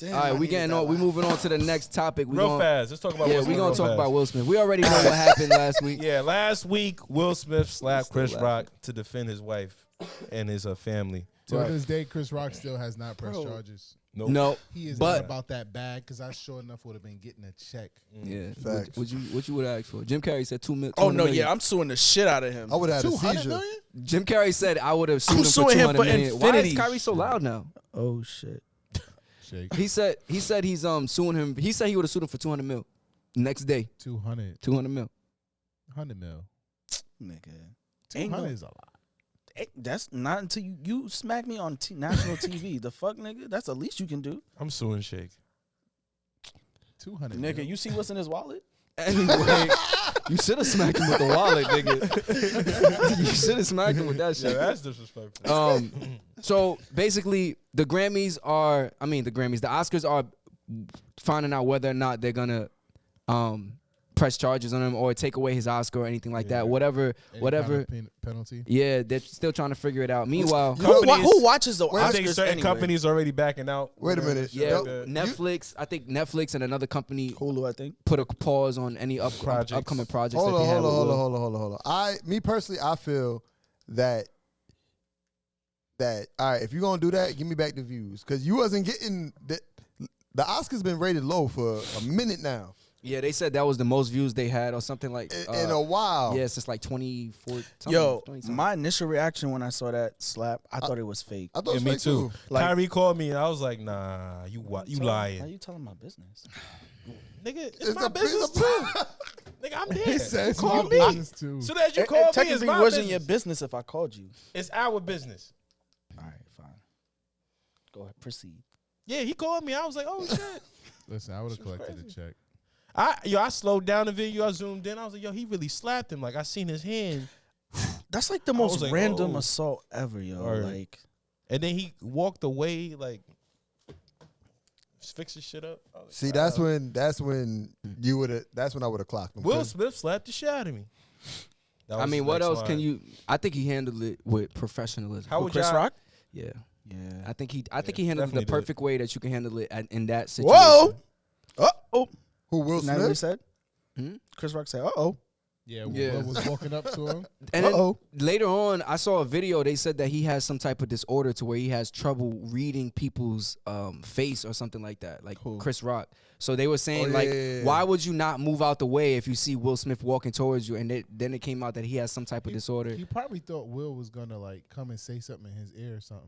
Damn, All right, we moving on to the next topic. Real fast. Let's talk about Will Smith. Yeah, we're gonna talk fast. about Will Smith. We already know what happened last week. Yeah, last week Will Smith slapped Still Chris laughing. Rock to defend his wife and his family. To this day, Chris Rock still has not pressed charges. Nope. No, He is but not about that bag because I sure enough would have been getting a check. yeah, Facts. what you would ask for? Jim Carrey said $2 million. Oh no, yeah, I'm suing the shit out of him. I would have had a 200 seizure. million? Jim Carrey said I would have sued I'm him for suing him $200 for million. Why is infinity. Kyrie so loud now? Oh shit. Shake. He said he's suing him. He said he would have sued him for $200 million. Next day, 200. $200 million. 100 mil. Nigga. 200 is a lot. That's not until you smack me on national TV. The fuck, nigga? That's the least you can do. I'm suing Shake. 200 Nigga, mil. you see what's in his wallet? Anyway, you should have smacked him with the wallet, nigga. You should have smacked him with that shit. Yeah, that's disrespectful. So basically, the Oscars are finding out whether or not they're gonna press charges on him or take away his Oscar or anything like that. Whatever. Kind of penalty. Yeah, they're still trying to figure it out. Meanwhile, Who watches the I think Oscars certain anyway? companies already backing out. Wait a minute. yeah, Yo, Netflix. I think Netflix and another company Hulu, I think. put a pause on any Projects. upcoming projects Hold that they on, have. hold with on, Will. hold on. Me personally, I feel that all right, if you're gonna do that, give me back the views. Cause you wasn't getting the Oscars been rated low for a minute now. Yeah, they said that was the most views they had or something like In a while. Yeah, it's just like 24. Yo, 20 my initial reaction when I saw that slap, I thought it was fake. I thought it was me fake too. Like- Kyrie called me and I was like, nah, you How lying. you telling my business? Nigga, it's my business too. Nigga, I'm there. He says Call my me. business too. Soon as you It call me, it's technically my wasn't business. your business if I called you. It's our business. All right, fine. Go ahead, proceed. Yeah, he called me. I was like, oh shit. Listen, I would have Shit was collected a crazy. check. I slowed down the video. I zoomed in. I was like, yo, he really slapped him. Like I seen his hand, That's like the I most was like, random oh. assault ever, yo. Word. Like, and then he walked away, like fix his shit up. I was like, See, wow. that's when you would have. That's when I would have clocked him. Will Smith slapped the shit out of me. That I was mean, his what next else line. can you? I think he handled it with professionalism. How who, would Chris y'all- Rock? Yeah, Yeah. I think he handled it the definitely did. perfect way that you can handle it in that situation. Whoa! Oh, Who? Will isn't that what he Smith? said? Hmm? Chris Rock said, "Uh-oh." Yeah, Yeah. Will was walking up to him. And then Uh-oh. later on, I saw a video. They said that he has some type of disorder to where he has trouble reading people's face or something like that, like Who? Chris Rock. So they were saying, Oh, like, yeah. why would you not move out the way if you see Will Smith walking towards you? And then it came out that he has some type of disorder. He probably thought Will was gonna like come and say something in his ear or something.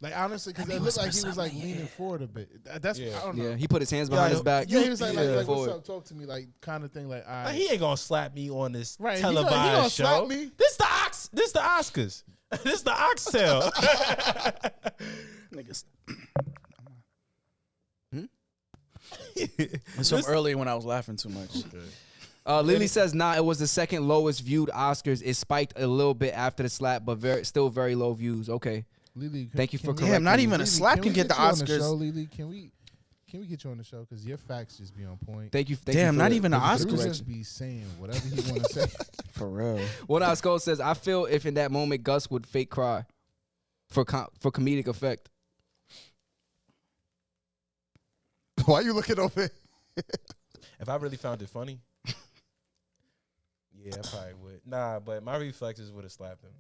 Like honestly, because it looked like he was like leaning forward a bit. That's Yeah. I don't know. Yeah, he put his hands behind his back. Yeah, he was like, what's forward. up? Talk to me, like kind of thing. Like, Like, he ain't gonna slap me on this Right, he televised gonna show. slap me. This the Oscars. This the oxtail. Niggas. Hmm? It's from earlier when I was laughing too much. Lily says, nah, it was the second lowest viewed Oscars. It spiked a little bit after the slap, but still very low views. Okay. Lily, Thank you for can we- correcting Damn, not me. even a Lily, slap can we get the you on the Oscars. show, Lily? Can we get you on the show? Because your facts just be on point. Thank you. Damn, you not for even the thank you for Drew Oscars. just be saying whatever he want to say. For real. What Oscar says, I feel if in that moment Gus would fake cry for comedic effect. Why you looking over? If I really found it funny, yeah, I probably would. Nah, but my reflexes would have slapped him.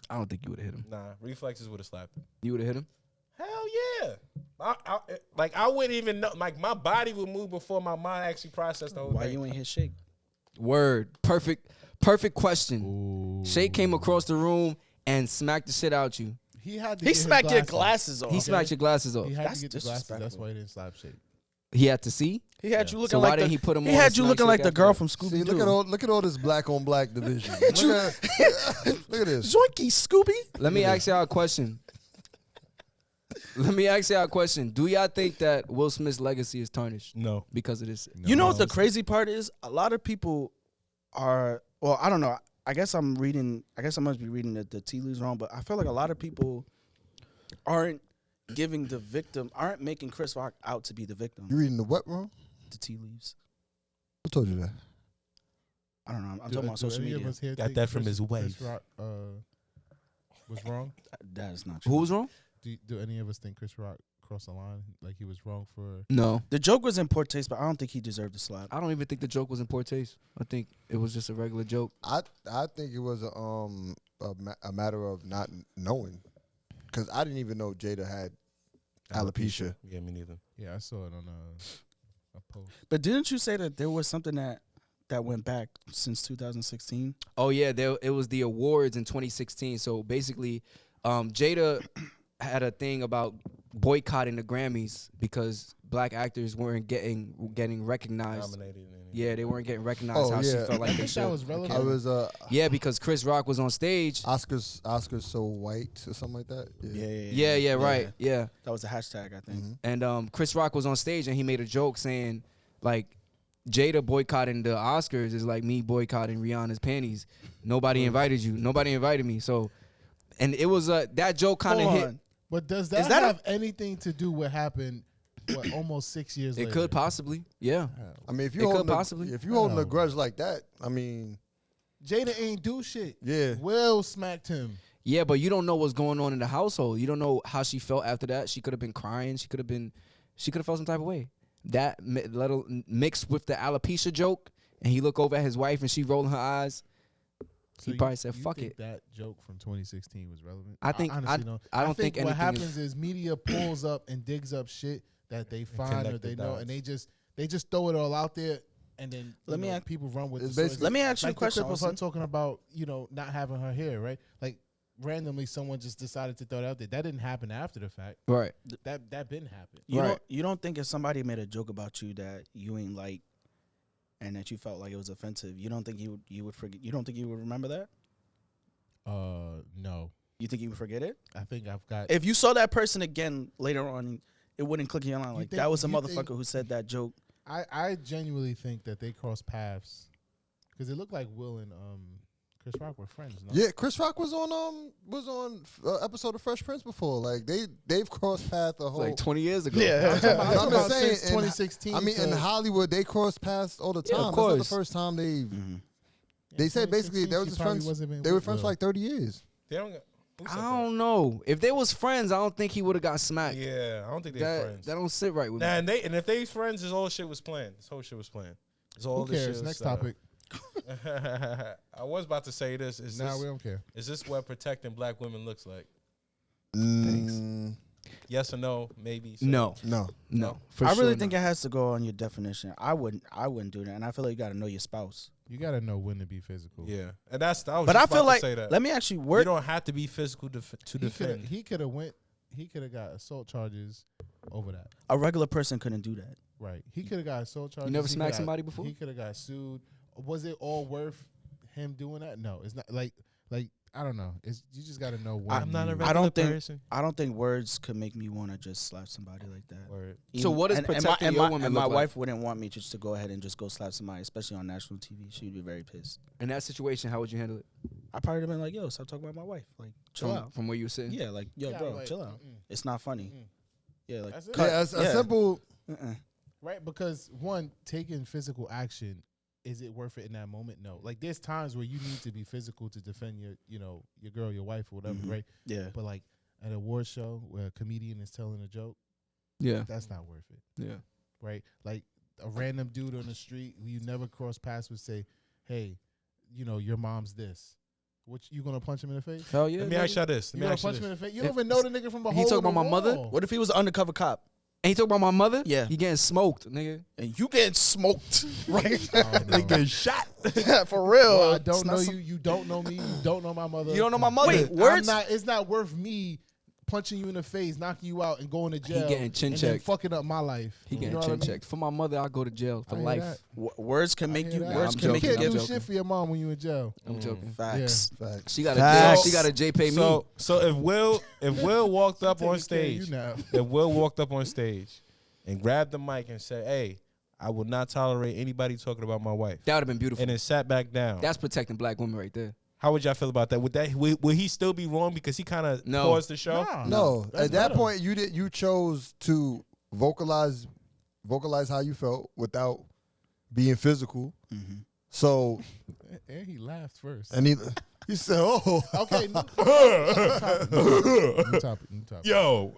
I don't think you would have hit him. Nah, reflexes would have slapped him. You would have hit him? Hell yeah. I wouldn't even know. Like, my body would move before my mind actually processed the whole Why thing. you ain't hit Shake? Word. Perfect question. Shake came across the room and smacked the shit out you. He had to He get his smacked your glasses off. He smacked your glasses off. He had That's to get the glasses. That's disrespectful. why he didn't slap Shake. He had to see? He had you looking So why like didn't the, he put him he on had and you smack looking Shake like the after girl that? from See, Scooby look at all this black on black division. look at this. Zoinky Scooby. Let me ask y'all a question. Do y'all think that Will Smith's legacy is tarnished No. because of this? You know what the crazy part is? A lot of people are, well, I don't know. I guess I must be reading the tea leaves wrong, but I feel like a lot of people aren't making Chris Rock out to be the victim. You reading the what wrong? The tea leaves. Who told you that? I don't know. I'm talking about social media. Got that from his wife. Chris Rock was wrong. That is not true. Who was wrong? Do any of us think Chris Rock crossed the line? Like he was wrong for. No, The joke was in poor taste, but I don't think he deserved a slap. I don't even think the joke was in poor taste. I think it was just a regular joke. I think it was a matter of not knowing, because I didn't even know Jada had alopecia. Yeah, me neither. Yeah, I saw it on a post. But didn't you say that there was something that went back since 2016? Oh yeah, it was the awards in 2016. So basically, Jada had a thing about boycotting the Grammys because black actors weren't getting recognized. Nominated. Yeah, they weren't getting recognized Oh, how she yeah. felt like I they think should. that was relevant. I was Yeah, because Chris Rock was on stage. Oscars so white or something like that. Yeah, right. Yeah. That was a hashtag, I think. Mhm. And Chris Rock was on stage and he made a joke saying, like, Jada boycotting the Oscars is like me boycotting Rihanna's panties. Nobody invited you. Nobody invited me. So, and it was that joke kind of Hold hit. on. But does that, that have anything to do with what happened? What, almost 6 years later? It could possibly. Yeah. I mean, if It you could holding possibly. if you holding a No. grudge like that, I mean, Jada ain't do shit. yeah. Will smacked him. Yeah, but you don't know what's going on in the household. You don't know how she felt after that. She could have been crying. She could have felt some type of way. That little mixed with the alopecia joke, and he look over at his wife and she rolling her eyes. He probably said, "Fuck think it." That joke from 2016 was relevant. I think- honestly don't. I don't think what anything happens is media pulls up and digs up shit that they find or connect the they know, dots. and they just throw it all out there, and then Let me people run with It's the basically- stories. Let me ask you Like a question. The clip of her Austin. talking about not having her hair, right? Like randomly, someone just decided to throw it out there. That didn't happen after the fact. Right. That didn't happen. You don't think if somebody made a joke about you that you ain't like, and that you felt like it was offensive, you don't think you would forget? You don't think you would remember that? No, You think you would forget it? I think I've got. If you saw that person again later on, it wouldn't click in your line. You Like think- that was a you motherfucker think- who said that joke. I genuinely think that they crossed paths because it looked like Will and Chris Rock were friends. No? Yeah, Chris Rock was on episode of Fresh Prince before. Like they've crossed paths a whole. Like 20 years ago. Yeah. I'm talking about, I'm just saying, since 2016. I mean, in to- Hollywood, they cross paths all the Yeah, time. of That's not the course. first time Yeah, they said basically 2016, they were she just probably friends. wasn't even They were with friends for Will. like 30 years. They don't. Who said I don't know. If they was friends, I don't think he would have got that? smacked. Yeah, I don't think they're That friends. that don't sit right with Nah, me. and if they friends, this whole shit was planned. This whole shit was planned. This all Who this cares? shit was Next set up. topic. I was about to say this. Is Now this, we don't care. is this what protecting black women looks like? Mm, Yes or no? Maybe. So. No, no. no. For I really sure think not. it has to go on your definition. I wouldn't do that, and I feel like you got to know your spouse. You got to know when to be physical. Yeah, and that's. I was But just I feel about like to say that. let me actually you work. don't have to be physical to defend. He could have went. He could have got assault charges over that. A regular person couldn't do that. Right. He could have got assault charges. never He smacked coulda- somebody before? He could have got sued. Was it all worth him doing that? No, it's not. Like I don't know. It's you just got to know when. I'm not a you- regular I don't think- person. I don't think words could make me want to just slap somebody like that. Word. So what does protecting your woman and look my like? wife wouldn't want me just to go ahead and just go slap somebody, especially on national TV. She'd be very pissed. In that situation, how would you handle it? I probably have been like, "Yo, stop talking about my wife. Like, chill out." From where you were sitting? Yeah, like, yo, Yeah, bro, like, chill out. mm-mm. It's not funny. Mm. Yeah, like, That's it. cut. Yeah, a simple. Right, because one, taking physical action, is it worth it in that moment? No. Like there's times where you need to be physical to defend your girl, your wife, or whatever, Mhm. right? Yeah, But like at an award show where a comedian is telling a joke, Yeah. that's not worth it, Yeah. right? Like a random dude on the street who you never cross paths would say, "Hey, your mom's this." Which you gonna punch him in the face? Hell yeah. Let me ask y'all this. You Let me gonna ask you punch him in this. the face? You don't even know the nigga from a He hole talking in the about my mother? wall. what if he was an undercover cop And he talking about my mother? Yeah. He getting smoked, nigga. and you getting smoked, right? I don't know. Nigga shot. For real. Well, I It's don't not know some- you. You don't know me. You don't know my mother. You don't know my mother. Wait, I'm words. not. It's not worth me punching you in the face, knocking you out, and going to jail. getting chin and then checked. fucking up my life. He You getting know what chin I mean? checked. For my mother, I'll go to jail for I hear life. that. Words can I make hear you. that. Words I'm can make You you. joking. can't do joking. shit for your mom when you in jail. I'm joking. Facts. Facts. She got Facts. she got a J pay me. So if Will walked up Taking on care of stage, you now. if Will walked up on stage and grabbed the mic and said, "Hey, I will not tolerate anybody talking about my wife," That would have been beautiful. and then sat back down, That's protecting black women right there. how would y'all feel about that? Would he still be wrong because he kind of No. paused the show? Nah, No, that's at that better. point you chose to vocalize how you felt without being physical. Mhm. So And he laughed first. and he He said, "Oh, Okay, new topic. Yo,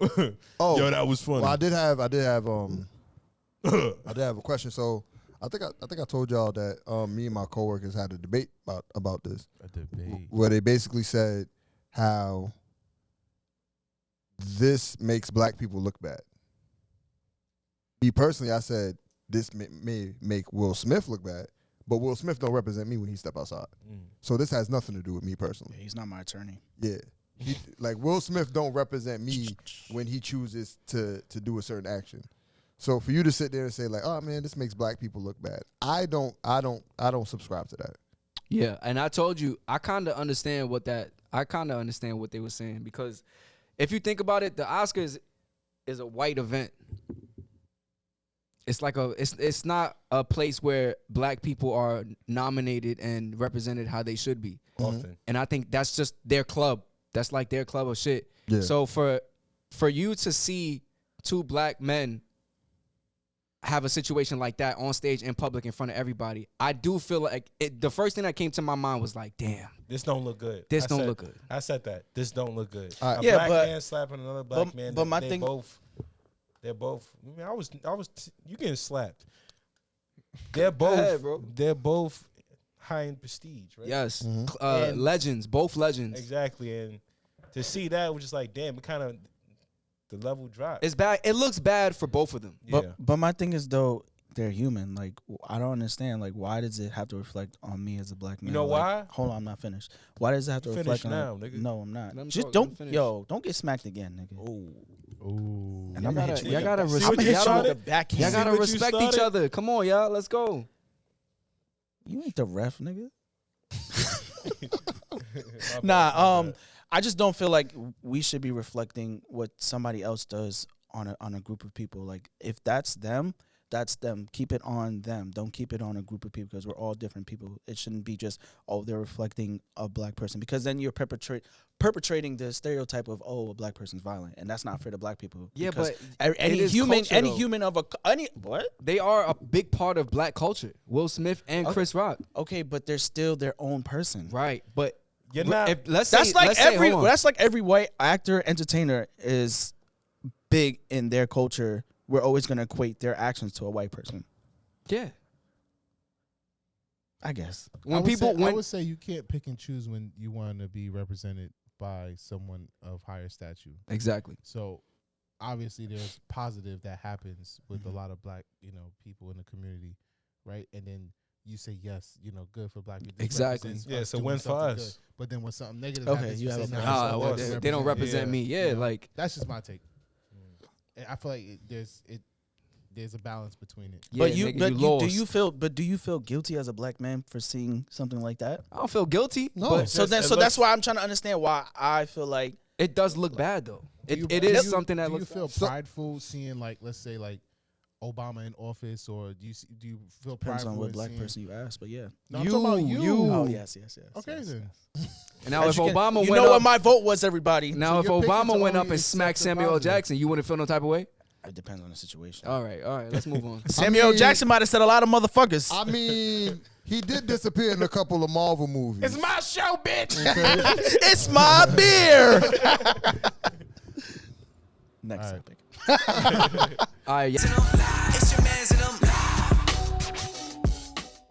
oh, yo, that was funny. Well, I did have I did have a question. So I think I told y'all that me and my coworkers had a debate about this, A debate. where they basically said how this makes black people look bad. Me personally, I said this may make Will Smith look bad, but Will Smith don't represent me when he step outside. So this has nothing to do with me personally. Yeah, he's not my attorney. Yeah. Like Will Smith don't represent me when he chooses to do a certain action. So for you to sit there and say like, "Oh man, this makes black people look bad," I don't subscribe to that. Yeah, and I told you I kind of understand what they were saying, because if you think about it, the Oscars is a white event. It's like it's not a place where black people are nominated and represented how they should be. Often. And I think that's just their club. That's like their club of shit. Yeah. So for you to see two black men have a situation like that on stage in public in front of everybody, I do feel like the first thing that came to my mind was like, damn, This don't look good. This I don't said- look good. I said that. This don't look good. All right. A Yeah, black but- man slapping another black man. but my they thing- both. They're both. I mean, I was. You getting slapped? They're both. ahead, bro. They're both high in prestige, right? yes, And- legends, both legends. Exactly, and to see that was just like, damn, it kind of the level dropped. It's bad. It looks bad for both of them. Yeah. But my thing is though, they're human. Like I don't understand. Like why does it have to reflect on me as a black man? know Like, why? Hold on, I'm not finished. Why does it have to Finish reflect now, on? nigga. No, I'm not. Let him Just talk, let him don't, finish. don't get smacked again, nigga. Ooh. And I'm gonna hit you. Y'all gotta See respect. what you Y'all started? don't- the backhand. y'all gotta what you respect each started? other. Come on, y'all. Let's go. You ain't the ref, nigga. My Nah, bad, my bad. I just don't feel like we should be reflecting what somebody else does on a group of people. Like if that's them, that's them. Keep it on them. Don't keep it on a group of people because we're all different people. It shouldn't be just, oh, they're reflecting a black person, because then you're perpetrating the stereotype of, oh, a black person's violent, and that's not fair to black people. Yeah, because but any it is human, culture, any though. human of any what? They are a big part of black culture. Will Smith and Okay. Chris Rock. Okay, but they're still their own person. Right, but You're not. let's say That's like let's say, hold on. that's like every white actor, entertainer is big in their culture. We're always gonna equate their actions to a white person. Yeah. I guess. When I would say you can't pick and choose when you want to be represented by someone of higher stature. exactly. So obviously there's positive that happens with a lot of black, people in the community, right? And then you say yes, good for black people. This Exactly. represents Yeah, us it's a doing win for something us. good. But then when something negative Okay, happens, you you have say, a nah, point. it's Ah, all well, us. they don't represent Yeah. me. Yeah, like That's just my take. And I feel like there's a balance between it. yeah, but you, nigga, but you you, lost. do you feel guilty as a black man for seeing something like that? I don't feel guilty. No. But So then, it so that's looks- why I'm trying to understand why I feel like it does look bad though. It Do is you- something that do you looks feel bad. prideful seeing, like, let's say, like Obama in office, or do you feel depends prideful on what in black seeing- person you ask. But yeah. No, I'm talking about you. Oh yes. Okay, yes, then. And now As if you can- Obama you went know up, what my vote was, everybody. now if you're picking Obama to went up only and smacked accept the Samuel L. positive. Jackson, you wouldn't feel no type of way. It depends on the situation. All right, let's move on. Samuel mean- Jackson might have said a lot of motherfuckers. I mean, he did disappear in a couple of Marvel movies. It's my show, bitch. It's my beer. Next All right. topic. All right, yeah. It's your mans and them